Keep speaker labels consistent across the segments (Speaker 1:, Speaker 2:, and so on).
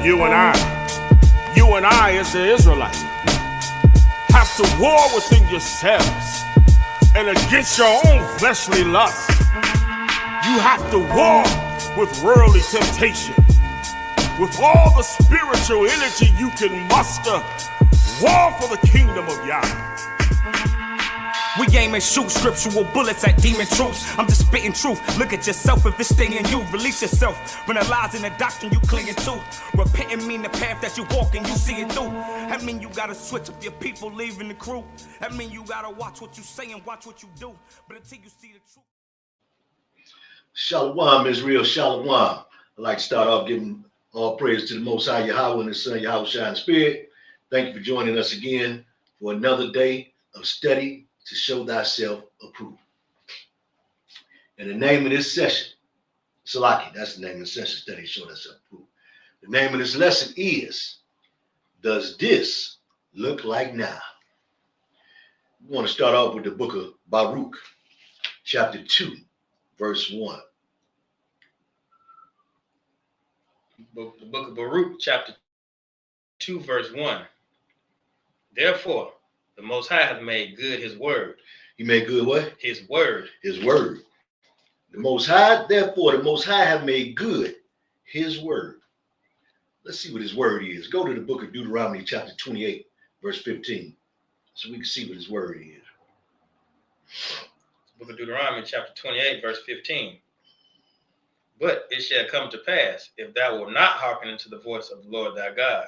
Speaker 1: You and I as the Israelites, have to war within yourselves and against your own fleshly lusts. You have to war with worldly temptation. With all the spiritual energy you can muster, war for the kingdom of Yah.
Speaker 2: We aim and shoot scriptural bullets at demon troops. I'm just spitting truth. Look at yourself if it's staying you. Release yourself from the lies and the doctrine you clinging to. Repenting mean the path that you walk and you see it through. That mean you gotta switch up your people, leaving the crew. That mean you gotta watch what you say and watch what you do. But until you see the truth.
Speaker 3: Shalom, Israel, shalom. I'd like to start off giving all praise to the Most High Yahweh and His Son Yahweh Shai in Spirit. Thank you for joining us again for another day of study to show thyself approved. And the name of this session, Salaki, that's the name of the session, study, show thyself approved. The name of this lesson is, does this look like now? We want to start off with the book of Baruch, chapter 2, verse 1.
Speaker 4: The book of Baruch, chapter 2, verse 1. Therefore, the Most High hath made good his word.
Speaker 3: He made good what?
Speaker 4: His word.
Speaker 3: His word. The Most High, therefore, the Most High have made good his word. Let's see what his word is. Go to the book of Deuteronomy, chapter 28, verse 15, so we can see what his word is.
Speaker 4: Book of Deuteronomy, chapter 28, verse 15. But it shall come to pass, if thou wilt not hearken unto the voice of the Lord thy God,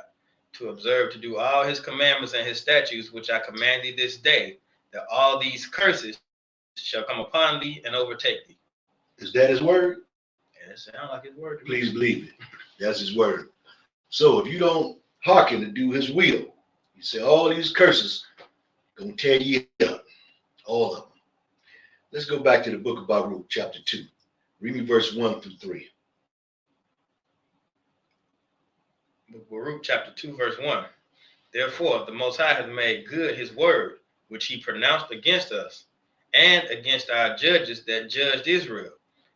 Speaker 4: to observe to do all his commandments and his statutes, which I command thee this day, that all these curses shall come upon thee and overtake thee.
Speaker 3: Is that his word?
Speaker 4: And it sounds like his word.
Speaker 3: Please believe it. That's his word. So if you don't hearken to do his will, you say all these curses gonna tear you up, all of them. Let's go back to the book of Baruch, chapter 2. Read me verse 1 through 3.
Speaker 4: Baruch chapter 2, verse 1. Therefore, the Most High hath made good his word, which he pronounced against us, and against our judges that judged Israel,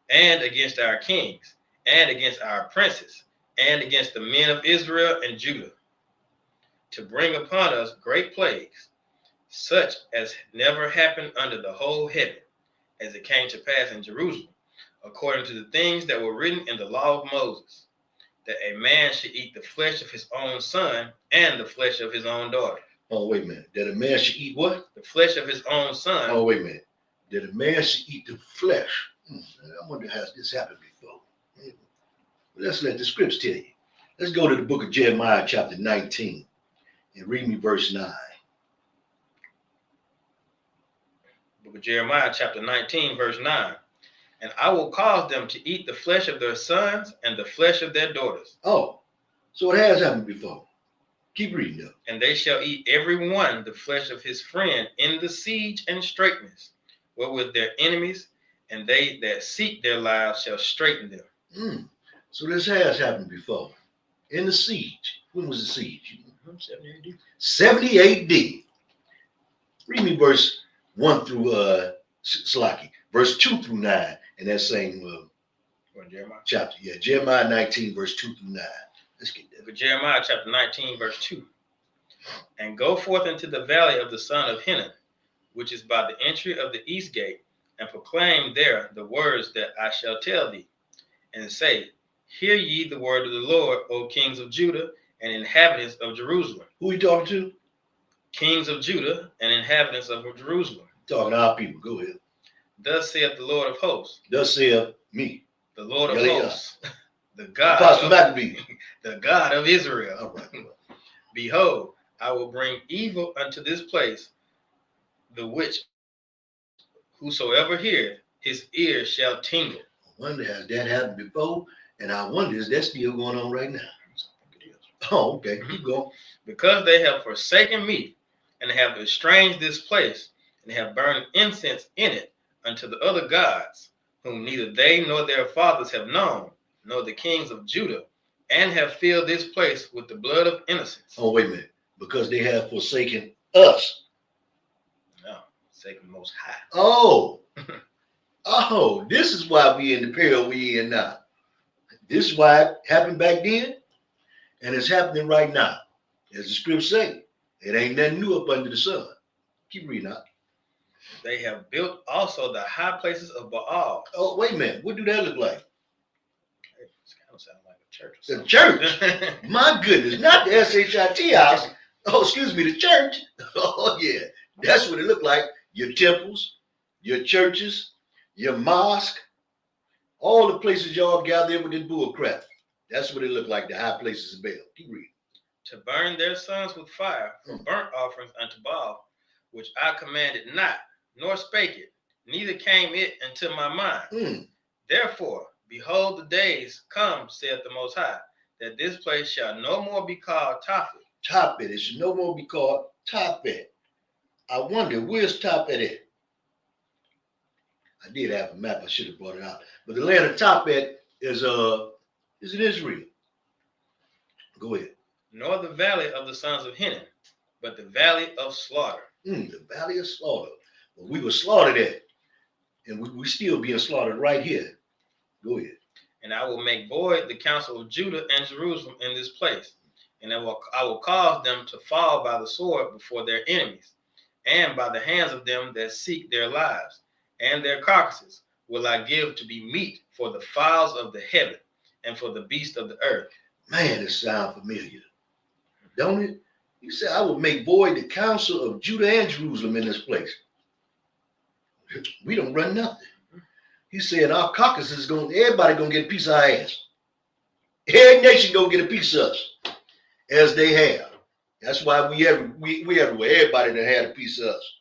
Speaker 4: and against our kings, and against our princes, and against the men of Israel and Judah, to bring upon us great plagues, such as never happened under the whole heaven, as it came to pass in Jerusalem, according to the things that were written in the law of Moses, that a man should eat the flesh of his own son and the flesh of his own daughter.
Speaker 3: Oh, wait a minute. That a man should eat what?
Speaker 4: The flesh of his own son.
Speaker 3: Oh, wait a minute. That a man should eat the flesh. I wonder how this happened before. Let's let the scripts tell you. Let's go to the book of Jeremiah, chapter 19, and read me verse 9.
Speaker 4: Book of Jeremiah, chapter 19, verse 9. And I will cause them to eat the flesh of their sons and the flesh of their daughters.
Speaker 3: Oh, so it has happened before. Keep reading though.
Speaker 4: And they shall eat every one the flesh of his friend in the siege and straitness, wherewith their enemies, and they that seek their lives shall straiten them.
Speaker 3: So this has happened before. In the siege. When was the siege?
Speaker 4: 70 AD.
Speaker 3: 70 AD. Read me verse 1 through Salaki, verse 2 through 9 in that same
Speaker 4: Jeremiah
Speaker 3: chapter. Yeah, Jeremiah 19, verse 2 through 9. Let's get that.
Speaker 4: Jeremiah chapter 19, verse 2. And go forth into the valley of the son of Hinnom, which is by the entry of the east gate, and proclaim there the words that I shall tell thee, and say, hear ye the word of the Lord, O kings of Judah and inhabitants of Jerusalem.
Speaker 3: Who are you talking to?
Speaker 4: Kings of Judah and inhabitants of Jerusalem.
Speaker 3: Talking to our people. Go ahead.
Speaker 4: Thus saith the Lord of hosts.
Speaker 3: Thus saith me.
Speaker 4: The Lord of
Speaker 3: Yeah.
Speaker 4: hosts. The God
Speaker 3: Apostle
Speaker 4: of,
Speaker 3: Maccabee.
Speaker 4: the God of Israel.
Speaker 3: All right.
Speaker 4: Behold, I will bring evil unto this place, the which whosoever heareth, his ears shall tingle.
Speaker 3: I wonder, has that happened before? And I wonder, is that still going on right now? Oh, okay. Keep going.
Speaker 4: Because they have forsaken me, and have estranged this place, and have burned incense in it unto the other gods, whom neither they nor their fathers have known, nor the kings of Judah, and have filled this place with the blood of innocents.
Speaker 3: Oh, wait a minute. Because they have forsaken us.
Speaker 4: No, forsaken Most High.
Speaker 3: Oh. Oh, this is why we in the peril we in now. This is why it happened back then, and it's happening right now. As the scripts say, it ain't nothing new up under the sun. Keep reading out.
Speaker 4: They have built also the high places of Baal.
Speaker 3: Oh, wait a minute. What do that look like?
Speaker 4: It kind of sounds like a church or
Speaker 3: The
Speaker 4: something.
Speaker 3: church. My goodness, not the SHIT house. Oh, excuse me, the church. Oh, yeah. That's what it looked like. Your temples, your churches, your mosque, all the places y'all gather in with this bull crap. That's what it looked like, the high places of Baal. Keep reading.
Speaker 4: To burn their sons with fire for burnt offerings unto Baal, which I commanded not, nor spake it, neither came it into my mind. Therefore, behold, the days come, saith the Most High, that this place shall no more be called Tophet.
Speaker 3: Tophet. It should no more be called Tophet. I wonder, where's Tophet at? I did have a map. I should have brought it out. But the land of Tophet is in Israel. Go ahead.
Speaker 4: Nor the valley of the sons of Hinnom, but the valley of slaughter.
Speaker 3: The valley of slaughter. Well, we were slaughtered at, and we still being slaughtered right here. Go ahead.
Speaker 4: And I will make void the counsel of Judah and Jerusalem in this place, and I will cause them to fall by the sword before their enemies, and by the hands of them that seek their lives, and their carcasses will I give to be meat for the fowls of the heaven and for the beasts of the earth.
Speaker 3: Man, it sounds familiar, don't it? He said, I will make void the counsel of Judah and Jerusalem in this place. We don't run nothing. He said, our carcasses everybody gonna get a piece of our ass. Every nation gonna get a piece of us, as they have. That's why we everywhere. Everybody that had a piece of us.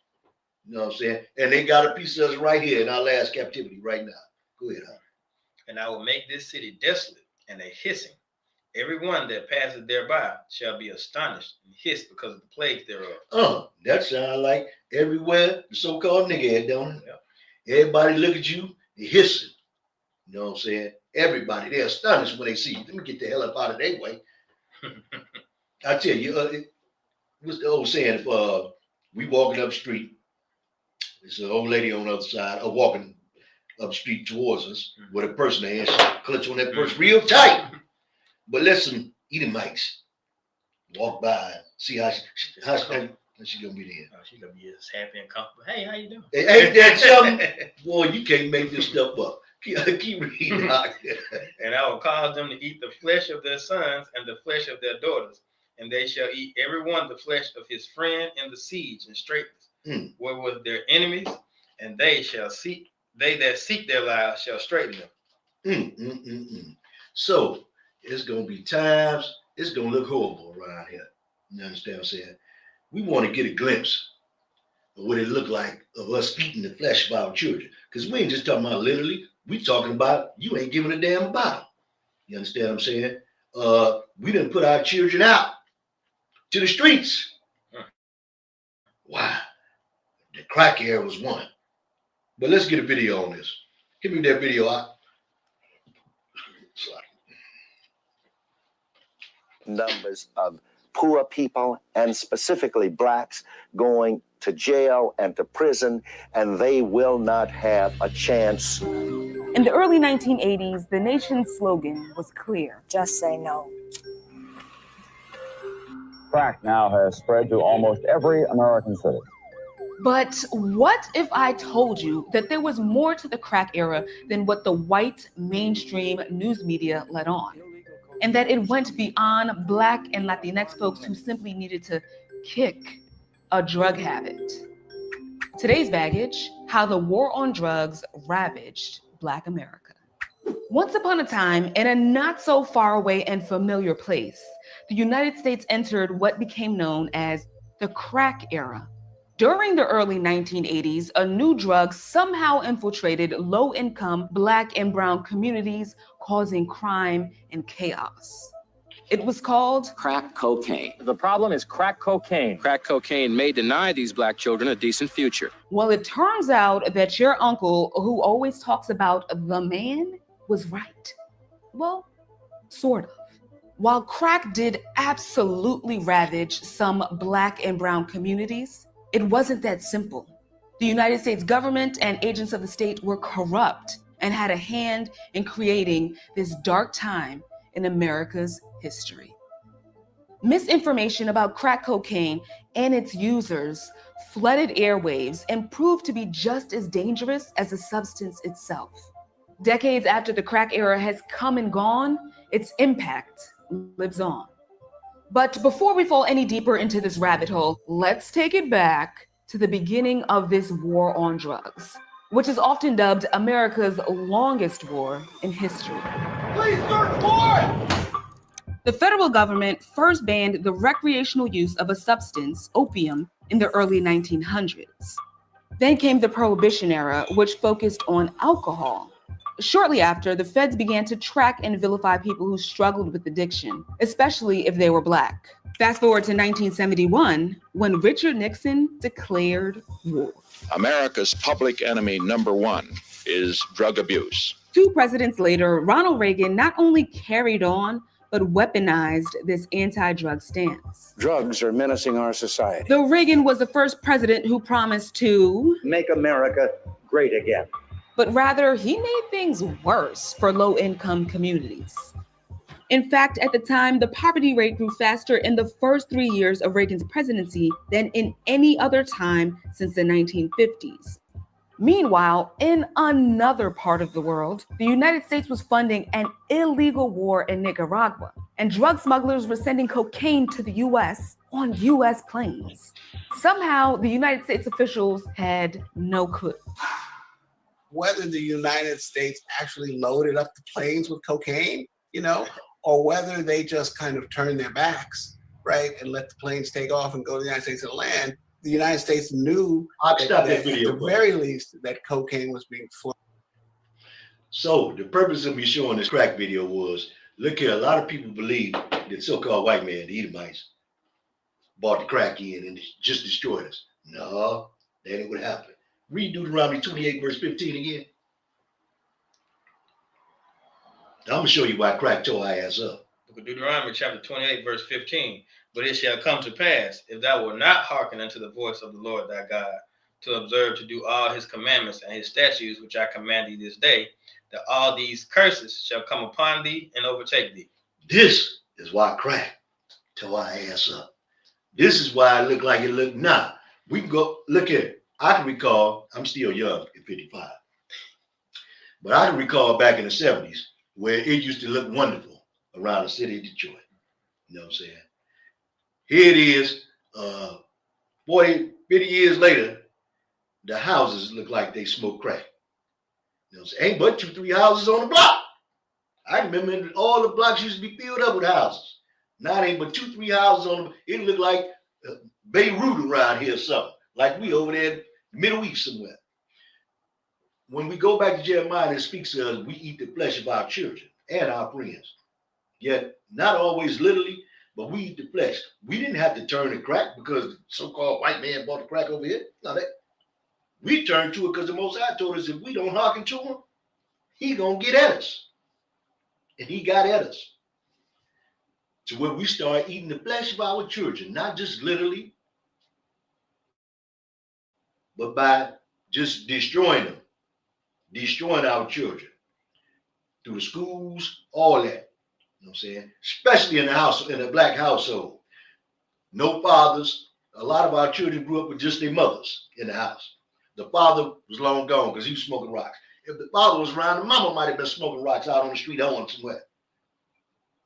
Speaker 3: You know what I'm saying? And they got a piece of us right here in our last captivity right now. Go ahead, Hunter.
Speaker 4: And I will make this city desolate and a hissing. Every one that passes thereby shall be astonished and hiss because of the plagues thereof.
Speaker 3: That sounds like everywhere the so-called nigga head, don't it?
Speaker 4: Yeah.
Speaker 3: Everybody look at you, they hissing. You know what I'm saying? Everybody, they're astonished when they see you. Let me get the hell up out of their way. I tell you, what's the old saying? If we walking up the street, there's an old lady on the other side, walking up the street towards us with a purse in her hand. She clutch on that purse real tight. But let some Edomites walk by and see how she gonna be there.
Speaker 4: Oh, she's gonna be as happy and comfortable. Hey, how you doing?
Speaker 3: Ain't that something? Boy, you can't make this stuff up. Keep reading.
Speaker 4: And I will cause them to eat the flesh of their sons and the flesh of their daughters, and they shall eat every one the flesh of his friend in the siege and straitness, wherewith their enemies, and they that seek their lives shall straighten them.
Speaker 3: So it's gonna be times, it's gonna look horrible around here. You understand what I'm saying? We want to get a glimpse of what it looked like of us eating the flesh of our children. Because we ain't just talking about literally, we talking about you ain't giving a damn about them. You understand what I'm saying? We didn't put our children out to the streets. Wow. The crack era was one. But let's get a video on this. Give me that video out.
Speaker 5: Numbers of poor people, and specifically blacks, going to jail and to prison, and they will not have a chance.
Speaker 6: In the early 1980s, the nation's slogan was clear:
Speaker 7: just say no.
Speaker 8: Crack now has spread to almost every American city.
Speaker 6: But what if I told you that there was more to the crack era than what the white mainstream news media let on? And that it went beyond Black and Latinx folks who simply needed to kick a drug habit. Today's baggage: how the war on drugs ravaged Black America. Once upon a time, in a not so far away and familiar place, the United States entered what became known as the crack era. During the early 1980s, a new drug somehow infiltrated low-income Black and brown communities, causing crime and chaos. It was called
Speaker 9: crack cocaine.
Speaker 8: The problem is crack cocaine.
Speaker 9: Crack cocaine may deny these Black children a decent future.
Speaker 6: Well, it turns out that your uncle, who always talks about the man, was right. Well, sort of. While crack did absolutely ravage some Black and brown communities, it wasn't that simple. The United States government and agents of the state were corrupt, and had a hand in creating this dark time in America's history. Misinformation about crack cocaine and its users flooded airwaves and proved to be just as dangerous as the substance itself. Decades after the crack era has come and gone, its impact lives on. But before we fall any deeper into this rabbit hole, let's take it back to the beginning of this war on drugs, which is often dubbed America's longest war in history.
Speaker 1: Please search warrant!
Speaker 6: The federal government first banned the recreational use of a substance, opium, in the early 1900s. Then came the Prohibition era, which focused on alcohol. Shortly after, the feds began to track and vilify people who struggled with addiction, especially if they were Black. Fast forward to 1971, when Richard Nixon declared war.
Speaker 7: America's public enemy number one is drug abuse.
Speaker 6: 2 presidents later, Ronald Reagan not only carried on, but weaponized this anti-drug stance.
Speaker 10: Drugs are menacing our society.
Speaker 6: Though Reagan was the first president who promised to
Speaker 10: Make America great again.
Speaker 6: but rather he made things worse for low-income communities. In fact, at the time, the poverty rate grew faster in the first 3 years of Reagan's presidency than in any other time since the 1950s. Meanwhile, in another part of the world, the United States was funding an illegal war in Nicaragua, and drug smugglers were sending cocaine to the US on US planes. Somehow, the United States officials had no clue.
Speaker 11: Whether the United States actually loaded up the planes with cocaine, or whether they just kind of turned their backs, right, and let the planes take off and go to the United States and land. The United States knew
Speaker 3: I'll stop that video,
Speaker 11: at the very least that cocaine was being flown.
Speaker 3: So the purpose of me showing this crack video was, look here, a lot of people believe that so-called white man, the Edomites, bought the crack in and just destroyed us. No, that ain't what happened. Read Deuteronomy 28, verse 15 again. I'm going to show you why crack tore our ass up.
Speaker 4: Book of Deuteronomy chapter 28, verse 15. But it shall come to pass, if thou wilt not hearken unto the voice of the Lord thy God, to observe to do all his commandments and his statutes which I command thee this day, that all these curses shall come upon thee and overtake thee.
Speaker 3: This is why crack tore our ass up. This is why it looked like it looked. Now, we can go, look here. I can recall, I'm still young at 55, but I can recall back in the 70s where it used to look wonderful around the city of Detroit. You know what I'm saying? Here it is, 40, 50 years later, the houses look like they smoke crack. You know what I'm saying? Ain't but 2, 3 houses on the block. I remember all the blocks used to be filled up with houses. Now it ain't but 2, 3 houses on the, it look like Beirut around here or something. Like we over there in the Middle East somewhere. When we go back to Jeremiah, it speaks to us, we eat the flesh of our children and our friends. Yet, not always literally, but we eat the flesh. We didn't have to turn to crack because the so-called white man bought the crack over here. No, we turned to it because the Most High told us if we don't hearken to him, he gonna get at us. And he got at us. To where we start eating the flesh of our children, not just literally, but by just destroying them, destroying our children through the schools, all that. You know what I'm saying? Especially in the house, in a black household. No fathers. A lot of our children grew up with just their mothers in the house. The father was long gone because he was smoking rocks. If the father was around, the mama might have been smoking rocks out on the street on somewhere.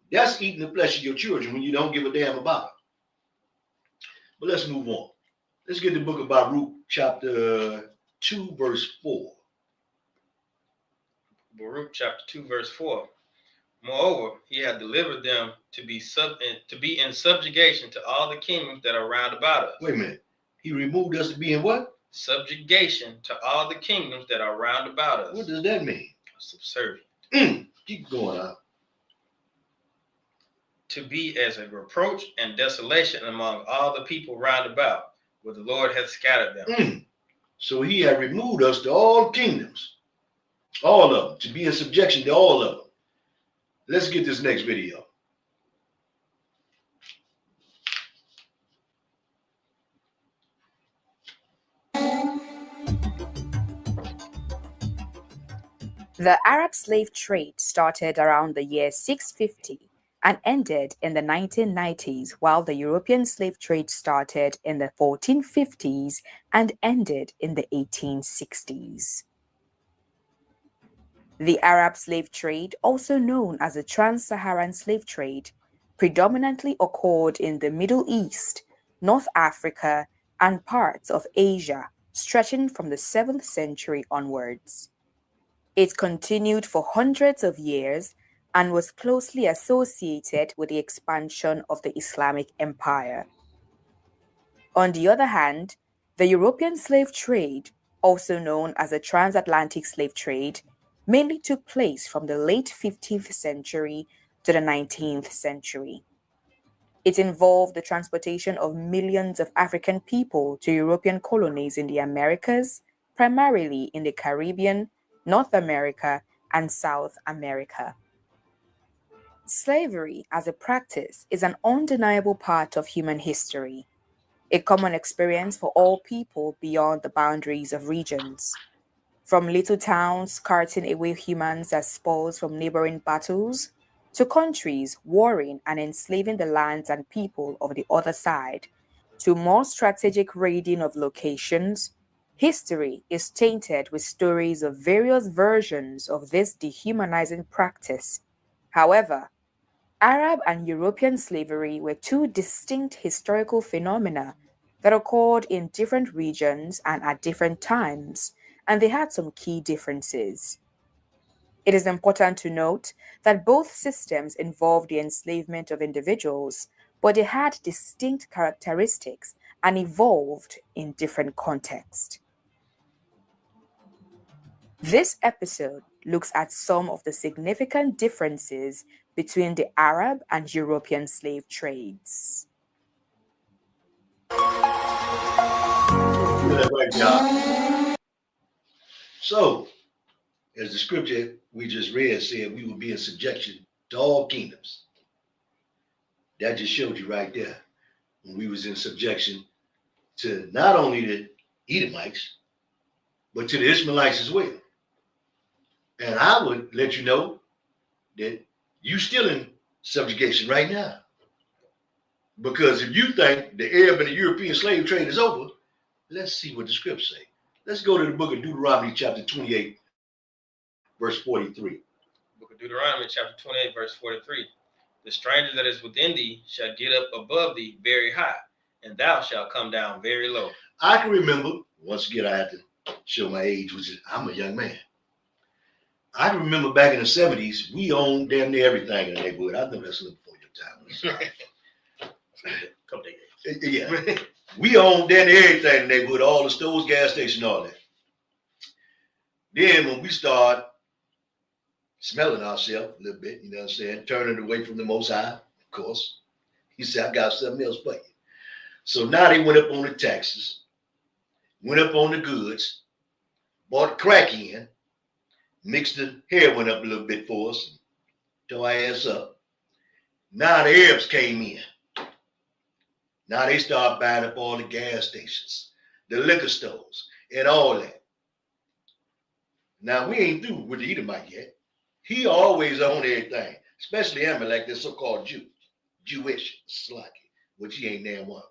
Speaker 3: That's eating the flesh of your children when you don't give a damn about it. But let's move on. Let's get the book of Baruch, chapter 2, verse 4.
Speaker 4: Baruch chapter 2, verse 4. Moreover, he hath delivered them to be in subjugation to all the kingdoms that are round about us.
Speaker 3: Wait a minute. He removed us to be in what?
Speaker 4: Subjugation to all the kingdoms that are round about us.
Speaker 3: What does that mean?
Speaker 4: Subservient.
Speaker 3: Keep going out.
Speaker 4: To be as a reproach and desolation among all the people round about, where the Lord hath scattered them.
Speaker 3: So he had removed us to all kingdoms. All of them. To be in subjection to all of them. Let's get this next video.
Speaker 12: The Arab slave trade started around the year 650 and ended in the 1990s, while the European slave trade started in the 1450s and ended in the 1860s. The Arab slave trade, also known as the Trans-Saharan slave trade, predominantly occurred in the Middle East, North Africa, and parts of Asia, stretching from the 7th century onwards. It continued for hundreds of years and was closely associated with the expansion of the Islamic Empire. On the other hand, the European slave trade, also known as the transatlantic slave trade, mainly took place from the late 15th century to the 19th century. It involved the transportation of millions of African people to European colonies in the Americas, primarily in the Caribbean, North America, and South America. Slavery as a practice is an undeniable part of human history, a common experience for all people beyond the boundaries of regions. From little towns carting away humans as spoils from neighboring battles, to countries warring and enslaving the lands and people of the other side, to more strategic raiding of locations, history is tainted with stories of various versions of this dehumanizing practice. However, Arab and European slavery were two distinct historical phenomena that occurred in different regions and at different times, and they had some key differences. It is important to note that both systems involved the enslavement of individuals, but they had distinct characteristics and evolved in different contexts. This episode looks at some of the significant differences between the Arab and European slave trades.
Speaker 3: So, as the scripture we just read said, we will be in subjection to all kingdoms. That just showed you right there when we was in subjection to not only the Edomites, but to the Ishmaelites as well. And I would let you know that you still in subjugation right now. Because if you think the Arab and the European slave trade is over, let's see what the scriptures say. Let's go to the book of Deuteronomy chapter 28, verse 43.
Speaker 4: Book of Deuteronomy chapter 28, verse 43. The stranger that is within thee shall get up above thee very high, and thou shalt come down very low.
Speaker 3: I can remember, once again, I have to show my age, which is I'm a young man. I can remember back in the 70s, we owned damn near everything in the neighborhood. I know that's a little before your time.
Speaker 4: Couple days.
Speaker 3: Yeah. We owned damn near everything in the neighborhood, all the stores, gas station, all that. Then when we start smelling ourselves a little bit, you know what I'm saying, turning away from the Most High, of course, he said, I got something else for you. So now they went up on the taxes, went up on the goods, bought crack in, mixed the heroin up a little bit for us, tore our ass up. Now the Arabs came in. Now they start buying up all the gas stations, the liquor stores, and all that. Now we ain't through with the Edomite yet. He always owned everything, especially Amalek, the so-called Jew, Jewish, Slaki, which he ain't damn one.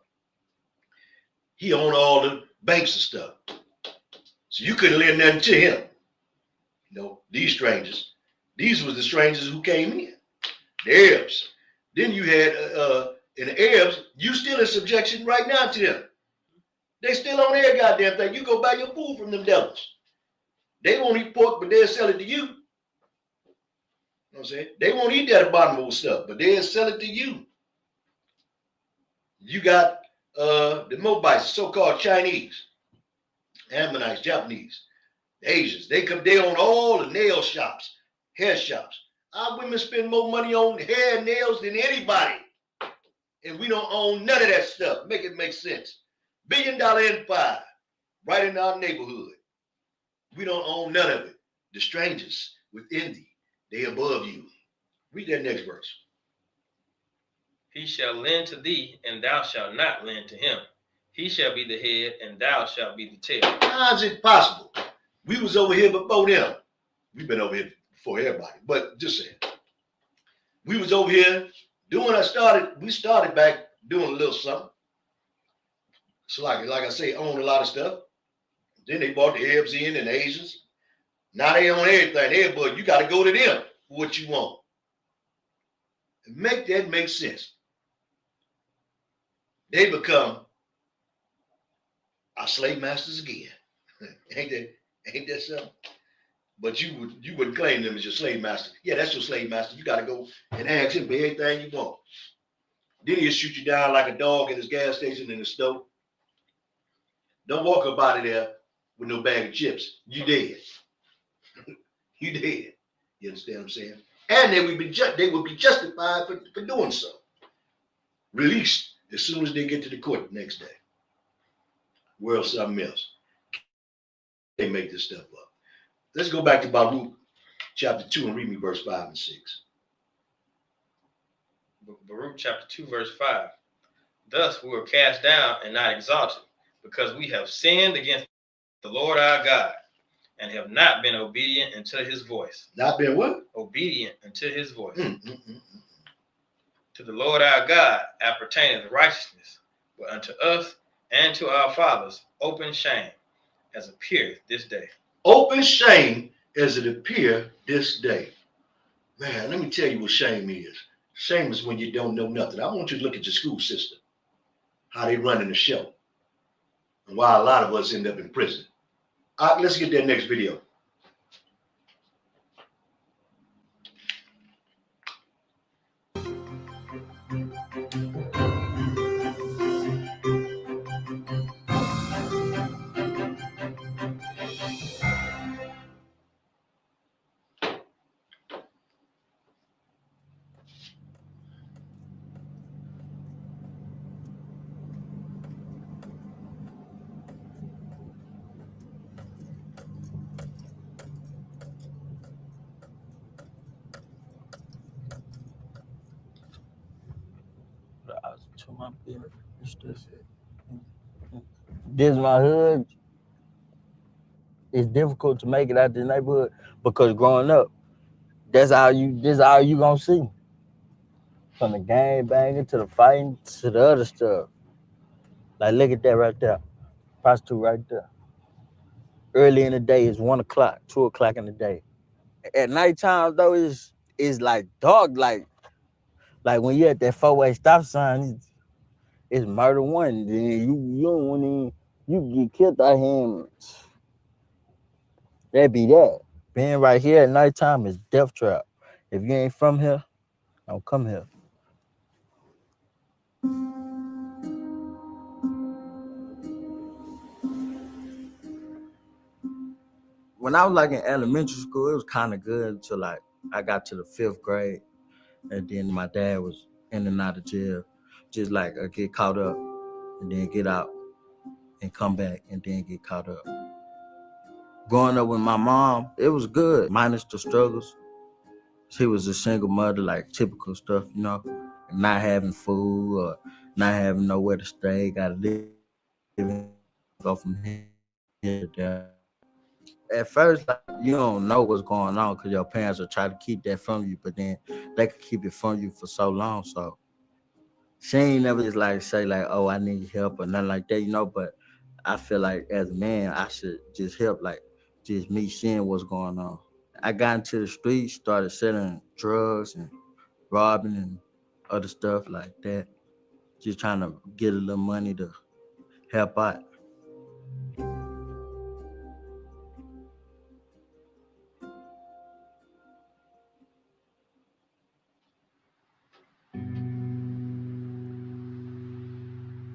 Speaker 3: He owned all the banks and stuff. So you couldn't lend nothing to him. You know, these strangers. These was the strangers who came in. The Arabs. Then you had in the Arabs, you still in subjection right now to them. They still on their goddamn thing. You go buy your food from them devils. They won't eat pork, but they'll sell it to you. You know what I'm saying? They won't eat that abominable stuff, but they'll sell it to you. You got the Moabites, so-called Chinese, Ammonites, Japanese, Asians. They own all the nail shops, hair shops. Our women spend more money on hair and nails than anybody. And we don't own none of that stuff. Make it make sense. $1 billion empire right in our neighborhood. We don't own none of it. The strangers within thee, they above you. Read that next verse.
Speaker 4: He shall lend to thee, and thou shalt not lend to him. He shall be the head, and thou shalt be the tail.
Speaker 3: How is it possible? We was over here before them. We've been over here before everybody, but just saying. We was over here doing, we started back doing a little something. So like I say, own a lot of stuff. Then they brought the Arabs in and the Asians. Now they own everything. But you got to go to them for what you want. And make that make sense. They become our slave masters again. Ain't that something? But you wouldn't claim them as your slave master. Yeah, that's your slave master. You got to go and ask him for everything you want. Then he'll shoot you down like a dog at his gas station in the stove. Don't walk up out of there with no bag of chips. You dead. You dead. You understand what I'm saying? And they would be justified for doing so. Released as soon as they get to the court the next day. World something else. They make this stuff up. Let's go back to Baruch chapter 2 and read me verse 5 and 6.
Speaker 4: Baruch chapter 2, verse 5. Thus we were cast down and not exalted, because we have sinned against the Lord our God, and have not been obedient unto his voice.
Speaker 3: Not been what?
Speaker 4: Obedient unto his voice. To the Lord our God appertaineth righteousness, but unto us and to our fathers open shame, as appeareth this day.
Speaker 3: Open shame as it appear this day. Man, let me tell you what shame is. Shame is when you don't know nothing. I want you to look at your school system, how they running the show, and why a lot of us end up in prison. All right, let's get that next video.
Speaker 13: This is my hood. It's difficult to make it out the neighborhood because growing up, this is all you gonna see. From the gang banging to the fighting to the other stuff. Like look at that right there. Prostitute right there. Early in the day is 1 o'clock, 2 o'clock in the day. At nighttime though, it's like dark, like when you at that 4-way stop sign, it's murder one. Then you don't want to, you get killed out here. That be that. Being right here at nighttime is death trap. If you ain't from here, don't come here. When I was like in elementary school, it was kind of good until like I got to the 5th grade, and then my dad was in and out of jail. Just like I get caught up and then get out and come back and then get caught up. Growing up with my mom, it was good, minus the struggles. She was a single mother, like typical stuff, you know, not having food or not having nowhere to stay, gotta live, go from here to there. At first, like, you don't know what's going on because your parents will try to keep that from you, but then they can keep it from you for so long, so. She ain't never just like say like, oh, I need help or nothing like that, you know, but I feel like as a man, I should just help, like just me seeing what's going on. I got into the streets, started selling drugs and robbing and other stuff like that. Just trying to get a little money to help out.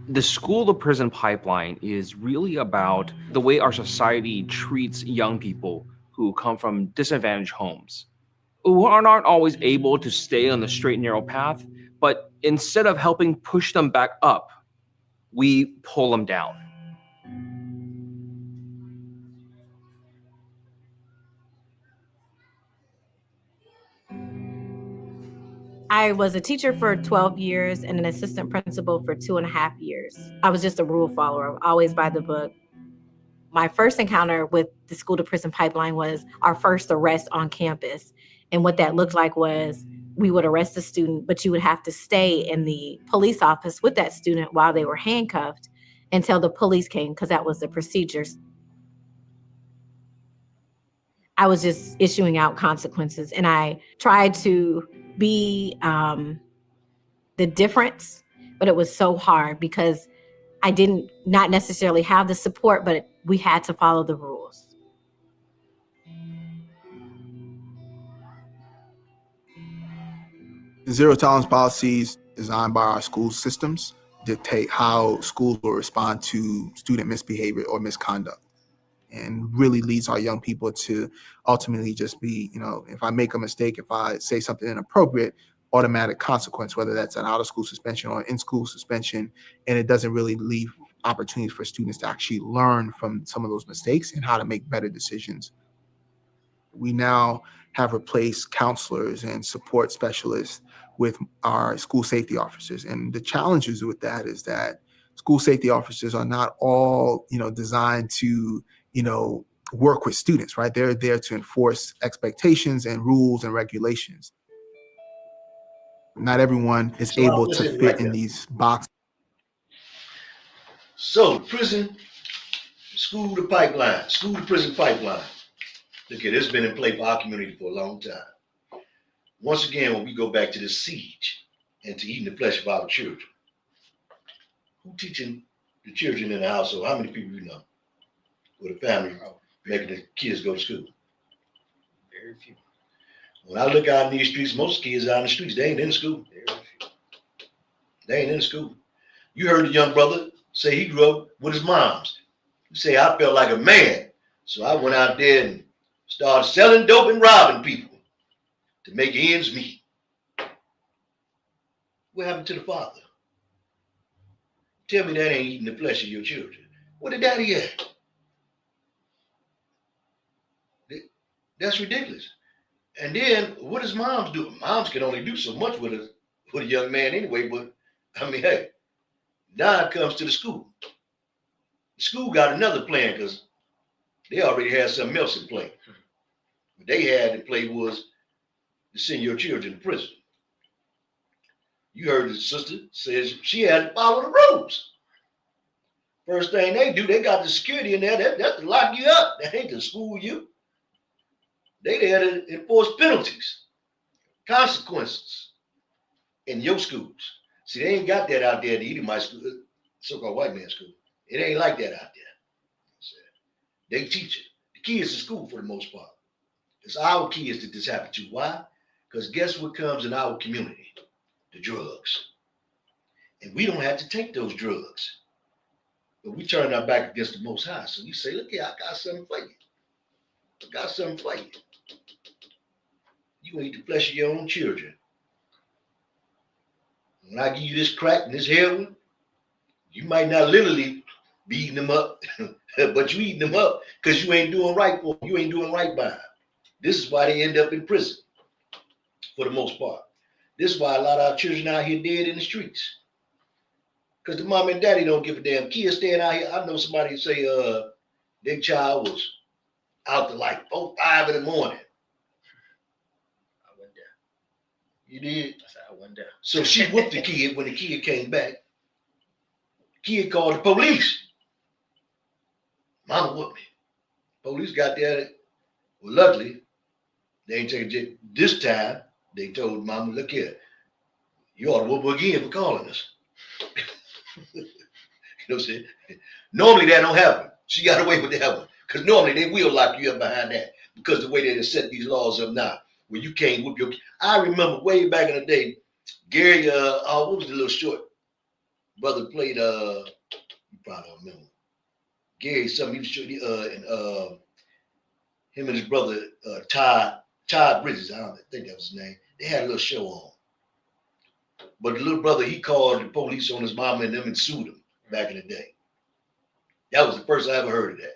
Speaker 14: The school to prison pipeline is really about the way our society treats young people who come from disadvantaged homes, who aren't always able to stay on the straight and narrow path, but instead of helping push them back up, we pull them down.
Speaker 15: I was a teacher for 12 years and an assistant principal for 2.5 years. I was just a rule follower, always by the book. my first encounter with the school to prison pipeline was our first arrest on campus. And what that looked like was we would arrest a student, but you would have to stay in the police office with that student while they were handcuffed until the police came, because that was the procedures. I was just issuing out consequences, and I tried to be the difference, but it was so hard because I didn't not necessarily have the support, but we had to follow the rules.
Speaker 16: Zero tolerance policies designed by our school systems dictate how schools will respond to student misbehavior or misconduct, and really leads our young people to ultimately just be, if I make a mistake, if I say something inappropriate, automatic consequence, whether that's an out of school suspension or in school suspension. And it doesn't really leave opportunities for students to actually learn from some of those mistakes and how to make better decisions. We now have replaced counselors and support specialists with our school safety officers. And the challenges with that is that school safety officers are not all, designed to, work with students, right? They're there to enforce expectations and rules and regulations. Not everyone is able to fit in these boxes.
Speaker 3: So school to prison pipeline. Look at it, it's been in play for our community for a long time. Once again, when we go back to the siege and to eating the flesh of our children, who teaching the children in the household? How many people you know with a family making the kids go to school?
Speaker 4: Very few.
Speaker 3: When I look out in these streets, most kids out in the streets, they ain't in school. They ain't in school. You heard the young brother say he grew up with his moms. He say, I felt like a man. So I went out there and started selling dope and robbing people to make ends meet. What happened to the father? Tell me that ain't eating the flesh of your children. Where the daddy at? That's ridiculous. And then what does moms do? Moms can only do so much with a young man anyway, but I mean, hey, now it comes to the school. The school got another plan because they already had something else in play. What they had in play was to send your children to prison. You heard the sister says she had to follow the rules. First thing they do, they got the security in there. That's to lock you up. That ain't to school you. They there to enforce penalties, consequences in your schools. See, they ain't got that out there in the Edomite school, so-called white man school. It ain't like that out there. They teach it. The kids in school for the most part. It's our kids that this happened to. Why? Because guess what comes in our community? The drugs. And we don't have to take those drugs. But we turn our back against the Most High. So we say, look here, I got something for you. I got something for you. You gonna eat the flesh of your own children. When I give you this crack and this heroin, you might not literally be eating them up, but you eating them up because you ain't doing right for them. You ain't doing right by them. This is why they end up in prison, for the most part. This is why a lot of our children out here dead in the streets. Because the mom and daddy don't give a damn. Kids staying out here. I know somebody say their child was out to like 4, 5 in the morning.
Speaker 4: I went there.
Speaker 3: You did?
Speaker 4: I said I went there.
Speaker 3: So she whooped the kid when the kid came back. The kid called the police. Mama whooped me. Police got there. Well, luckily, they ain't taking it. This time, they told Mama, look here, you ought to whoop her again for calling us. You know what I'm saying? Normally that don't happen. She got away with that one. Because normally they will lock you up behind that. Because the way they set these laws up now, where you can't whoop your. I remember way back in the day, Gary, what was the little short brother played? You probably don't remember. Gary, something he was short, and him and his brother Todd Bridges, I don't think that was his name. They had a little show on. But the little brother, he called the police on his mama and them and sued him back in the day. That was the first I ever heard of that.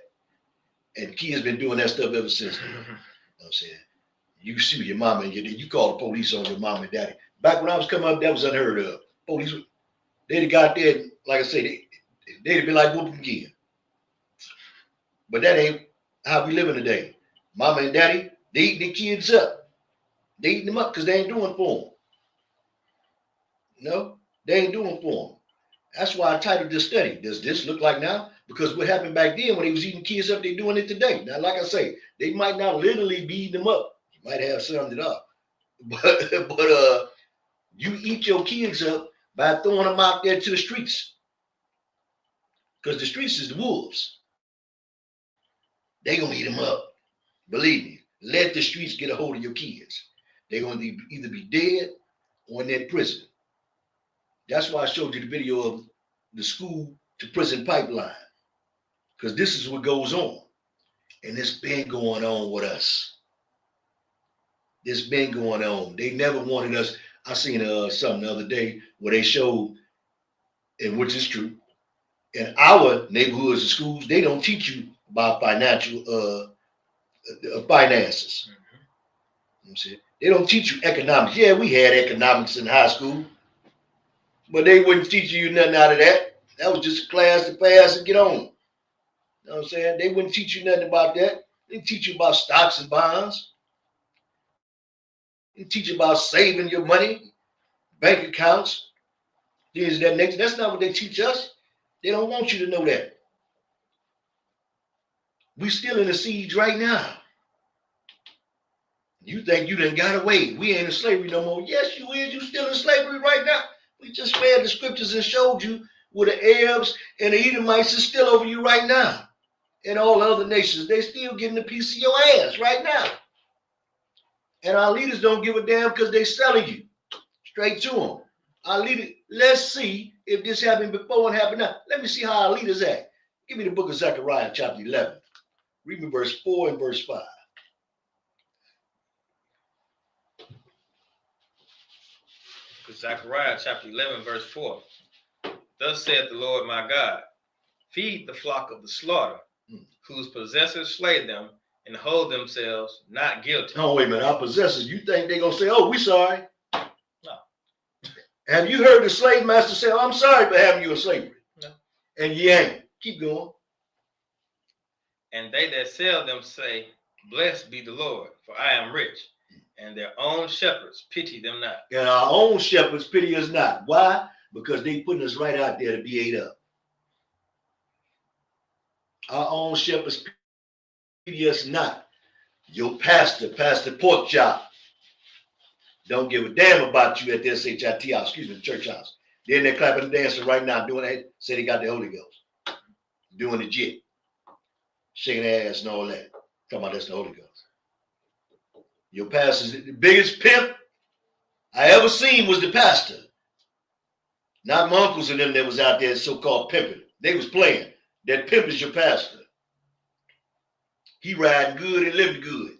Speaker 3: And kids been doing that stuff ever since then. You know what I'm saying? You sue your mama and you call the police on your mom and daddy. Back when I was coming up, that was unheard of. Police, they'd have got there, like I say, they'd have been like whooping again. But that ain't how we living today. Mama and daddy, they eating their kids up. They eating them up because they ain't doing for them. No, they ain't doing for them. That's why I titled this study. Does this look like now? Because what happened back then when they was eating kids up, they doing it today. Now, like I say, they might not literally be eating them up. You might have some that are. But you eat your kids up by throwing them out there to the streets. Because the streets is the wolves. They gonna eat them up. Believe me. Let the streets get a hold of your kids. They're gonna either be dead or in that prison. That's why I showed you the video of the school to prison pipeline. Because this is what goes on. And it's been going on with us. It's been going on. They never wanted us. I seen something the other day where they showed, and which is true, in our neighborhoods and schools, they don't teach you about financial finances. You see? They don't teach you economics. Yeah, we had economics in high school, but they wouldn't teach you nothing out of that. That was just a class to pass and get on. You know what I'm saying? They wouldn't teach you nothing about that. They didn't teach you about stocks and bonds. They teach you about saving your money, bank accounts, things of that nature. That's not what they teach us. They don't want you to know that. We still in a siege right now. You think you done got away. We ain't in slavery no more. Yes, you is. You still in slavery right now. We just read the scriptures and showed you where the Arabs and the Edomites is still over you right now. And all other nations, they still getting a piece of your ass right now. And our leaders don't give a damn because they selling you straight to them. Our leaders, let's see if this happened before and happened now. Let me see how our leaders act. Give me the book of Zechariah, chapter 11. Read me verse 4 and verse 5.
Speaker 4: Zechariah chapter 11, verse 4. Thus saith the Lord my God, feed the flock of the slaughter, whose possessors slay them and hold themselves not guilty.
Speaker 3: Oh, wait a minute. Our possessors, you think they're going to say, oh, we sorry?
Speaker 4: No.
Speaker 3: Have you heard the slave master say, oh, I'm sorry for having you in slavery?
Speaker 4: No.
Speaker 3: And you ain't. Keep going.
Speaker 4: And they that sell them say, blessed be the Lord, for I am rich. And their own shepherds pity them not.
Speaker 3: And our own shepherds pity us not. Why? Because they putting us right out there to be ate up. Our own shepherds pity us not. Your pastor, Pastor Porkchop, don't give a damn about you at the SHIT house, excuse me, the church house. They're in there clapping and dancing right now, doing that, say they got the Holy Ghost. Doing the jit. Shaking their ass and all that. Talking about that's the Holy Ghost. Your pastor's the biggest pimp I ever seen was the pastor. Not my uncles and them that was out there so-called pimping. They was playing. That pimp is your pastor. He riding good and living good.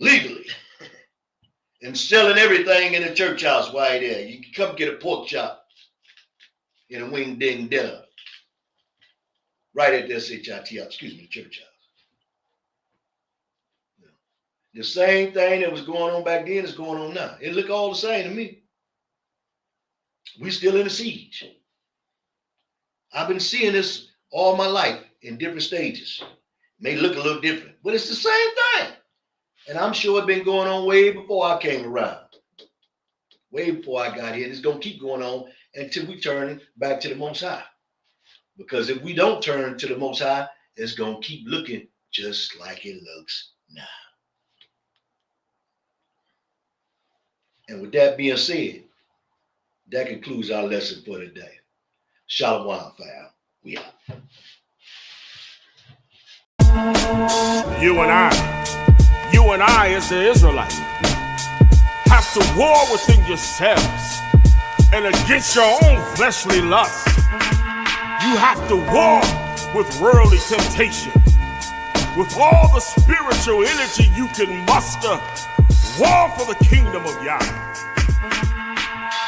Speaker 3: Legally. And selling everything in the church house while there. You can come get a pork chop and a wing ding dinner. Right at the SHIT house, excuse me, the church house. The same thing that was going on back then is going on now. It look all the same to me. We still in a siege. I've been seeing this all my life in different stages. May look a little different, but it's the same thing. And I'm sure it's been going on way before I came around. Way before I got here. And it's going to keep going on until we turn back to the Most High. Because if we don't turn to the Most High, it's going to keep looking just like it looks now. And with that being said, that concludes our lesson for today. Shalom, fam. We out.
Speaker 1: You and I as the Israelites, have to war within yourselves and against your own fleshly lusts. You have to war with worldly temptation, with all the spiritual energy you can muster. War for the kingdom of Yah.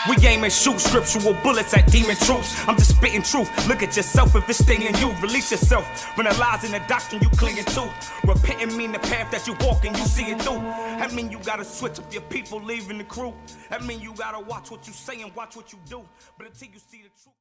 Speaker 2: We aim and shoot scriptural bullets at demon troops. I'm just spitting truth. Look at yourself if it's staying you. Release yourself from the lies and the doctrine you clinging to. Repenting mean the path that you walk and you see it through. That mean you gotta switch up your people leaving the crew. That mean you gotta watch what you say and watch what you do. But until you see the truth.